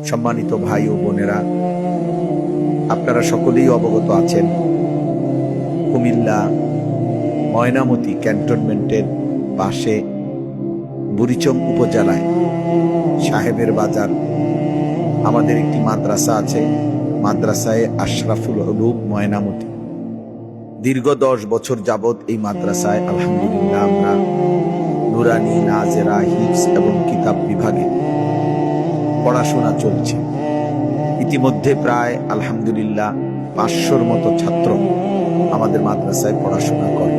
সম্মানিত ভাই ও বোনেরা, আপনারা সকলেই অবগত আছেন কুমিল্লা ময়নামতি ক্যান্টনমেন্টের পাশে বুড়িচং উপজেলায় সাহেবের বাজার আমাদের একটি মাদ্রাসা আছে, মাদ্রাসায়ে আশরাফুল উলুম ময়নামতি। দীর্ঘ 10 বছর যাবৎ এই মাদ্রাসায় আলহামদুলিল্লাহ আমরা নুরানি, নাজেরা, হিফজ এবং কিতাব বিভাগে পড়াশোনা চলছে। ইতিমধ্যে প্রায় আলহামদুলিল্লাহ 500-র মতো ছাত্র আমাদের মাদ্রাসায় পড়াশোনা করে।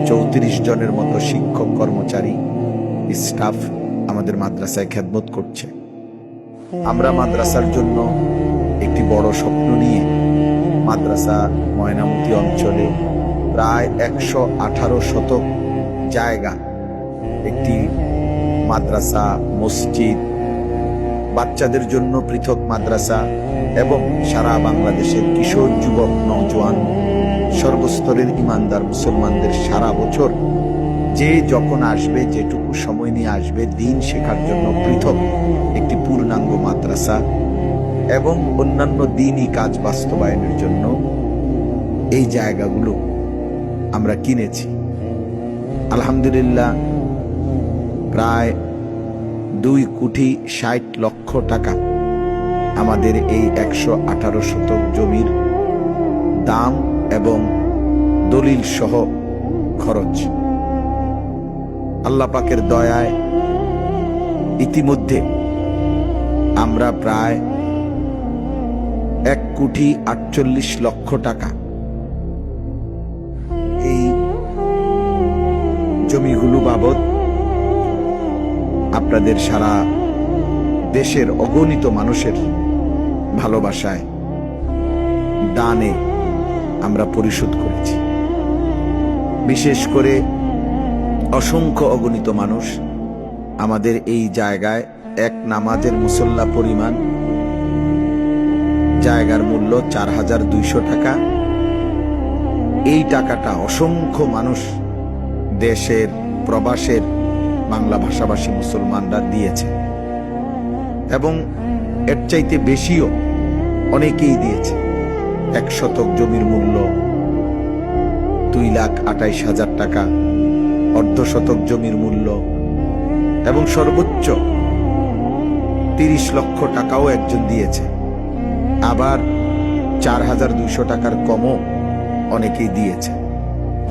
34 জনের মতো শিক্ষক, কর্মচারী, স্টাফ আমাদের মাদ্রাসায় খেদমত করছে। আমরা মাদ্রাসার জন্য একটি বড় স্বপ্ন নিয়ে মাদ্রাসা ময়নামতি অঞ্চলে প্রায় 118 শতক জায়গা একটি মাদ্রাসা, মসজিদ, বাচ্চাদের জন্য পৃথক মাদ্রাসা এবং সারা বাংলাদেশের কিশোর, যুবক, নওজোয়ান, সর্বস্তরের ইমানদার মুসলমানদের সারা বছর যে যখন আসবে, যেটুকু সময় নিয়ে আসবে, দিন শেখার জন্য পৃথক একটি পূর্ণাঙ্গ মাদ্রাসা এবং অন্যান্য দিনই কাজ বাস্তবায়নের জন্য এই জায়গাগুলো আমরা কিনেছি। আলহামদুলিল্লাহ প্রায় 2,60,00,000 টাকা আমাদের এই 118 শতক জমির দাম এবং দলিল সহ খরচ। আল্লাহ পাকের দয়ায় ইতিমধ্যে আমরা প্রায় 1,48,00,000 টাকা এই জমিগুলো বাবদ আপনাদের সারা দেশের অগণিত মানুষের ভালোবাসায়, দানে আমরা পরিশোধ করেছি। বিশেষ করে অসংখ্য অগণিত মানুষ আমাদের এই জায়গায় এক নামাজের মুসল্লা পরিমাণ জায়গার মূল্য 4,200 টাকা। এই টাকাটা অসংখ্য মানুষ, দেশের প্রবাসের বাংলা ভাষাভাষী মুসলমানরা দিয়েছে এবং এর চাইতে বেশিও অনেকেই দিয়েছে। 1 শতক জমির মূল্য 2,28,000 টাকা, অর্ধ শতক জমির মূল্য এবং সর্বোচ্চ 30 লক্ষ টাকাও একজন দিয়েছে। আবার 4,200 টাকার কমও অনেকেই দিয়েছে।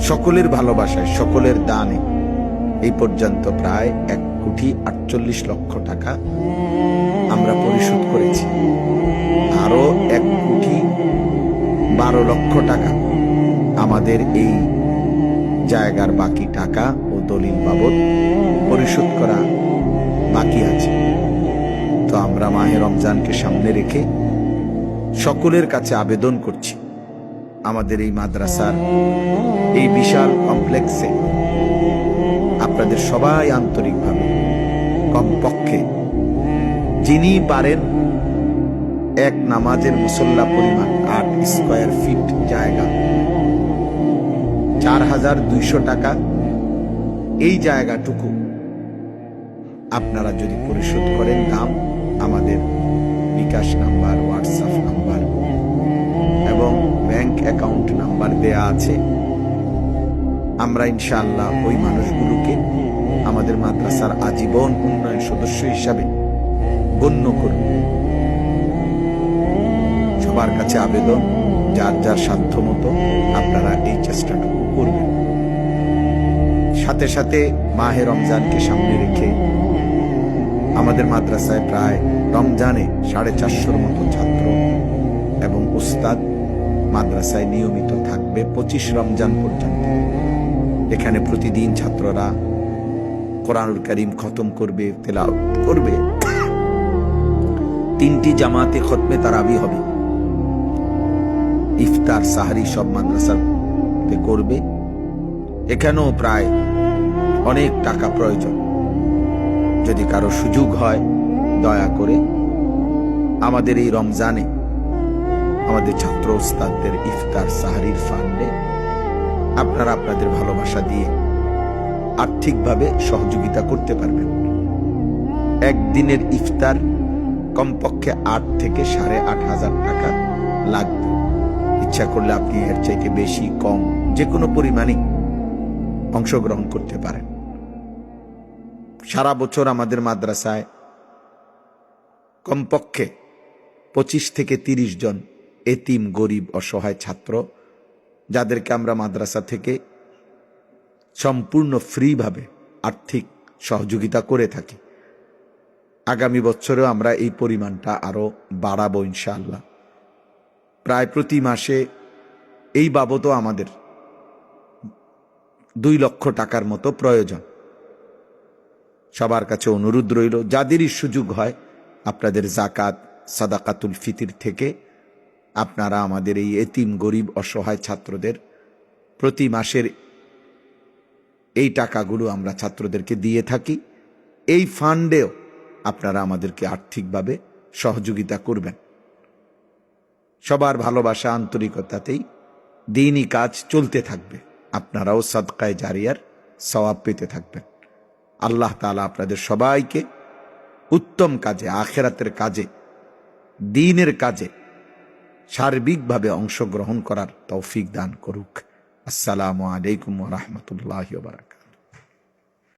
সকলের ভালোবাসায়, সকলের দানে এই পর্যন্ত প্রায় 1,48,00,000 টাকা আমরা পরিশোধ করেছি। আরো 1,12,00,000 টাকা আমাদের এই জায়গার বাকি টাকা ও দলিল বাবদ পরিশোধ করা বাকি আছে। তো আমরা মাহে রমজানকে সামনে রেখে সকলের কাছে আবেদন করছি, আমাদের এই মাদ্রাসার এই বিশাল কমপ্লেক্সে আপনাদের সবাই আন্তরিকভাবে কমপক্ষে যিনি পারেন এক নামাজের মুসল্লা পরিমাণ 8 স্কয়ার ফিট জায়গা, 4,200 টাকা, এই জায়গাটুকু আপনারা যদি পরিশোধ করেন, দাম আমাদের বিকাশ নাম্বার, হোয়াটসঅ্যাপ নাম্বার এবং ব্যাংক অ্যাকাউন্ট নাম্বার দেয়া আছে। আমরা ইনশাআল্লাহ ওই মানুষগুলোকে আমাদের মাদ্রাসার আজীবন উন্নয়ন সদস্য হিসাবে গণ্য করব। সবার কাছে আবেদন, যার যার সাধ্য মতো আপনারা এই চেষ্টাটুকু করবেন। সাথে সাথে মাহে রমজানকে সামনে রেখে আমাদের মাদ্রাসায় প্রায় রমজানে 450-র মতো ছাত্র এবং উস্তাদ মাদ্রাসায় নিয়মিত থাকবে 25 রমজান পর্যন্ত। এখানে প্রতিদিন ছাত্ররা কোরআনুল কারীম খতম করবে, তেলাওয়াত করবে। 3টি জামাতে খতমে তারাবি হবে। ইফতার, সাহরি সব মাদ্রাসাতে করবে। এখানেও প্রায় অনেক টাকা প্রয়োজন। যদি কারো সুযোগ হয়, দয়া করে আমাদের এই রমজানে আমাদের ছাত্র উস্তাদদের ইফতার, সাহরির ফান্ডে আপনারা আপনাদের ভালোবাসা দিয়ে আর্থিকভাবে সহযোগিতা করতে পারবেন। একদিনের ইফতার কমপক্ষে 8 থেকে 8,500 টাকা লাগবে। ইচ্ছা করলে আপনি এর চাইতে বেশি কম যে কোনো পরিমাণে অংশগ্রহণ করতে পারেন। সারা বছর আমাদের মাদ্রাসায় কমপক্ষে 25 থেকে 30 জন এতিম, গরিব, অসহায় ছাত্র, যাদেরকে আমরা মাদ্রাসা থেকে সম্পূর্ণ ফ্রিভাবে আর্থিক সহযোগিতা করে থাকি। আগামী বছরেও আমরা এই পরিমাণটা আরো বাড়াবো ইনশাআল্লাহ। প্রায় প্রতি মাসে এই বাবদও আমাদের 2 লক্ষ টাকার মতো প্রয়োজন। সবার কাছে অনুরোধ রইল, যাদেরই সুযোগ হয় আপনাদের জাকাত, সাদাকাতুল ফিতর থেকে আপনারা আমাদের এই এতিম, গরিব, অসহায় ছাত্রদের প্রতি মাসের এই টাকাগুলো আমরা ছাত্রদেরকে দিয়ে থাকি। এই ফান্ডেও আপনারা আমাদেরকে আর্থিকভাবে সহযোগিতা করবেন। সবার ভালোবাসা, আন্তরিকতাতেই দ্বীনি কাজ চলতে থাকবে। আপনারাও সাদকায়ে জারিয়ার সওয়াব পেতে থাকবেন। আল্লাহ তাআলা আপনাদের সবাইকে উত্তম কাজে, আখিরাতের কাজে, দ্বীনের কাজে সার্বিকভাবে অংশগ্রহণ করার তৌফিক দান করুক। আসসালামু আলাইকুম ওয়া রাহমাতুল্লাহি ওয়া বারাকাতুহু।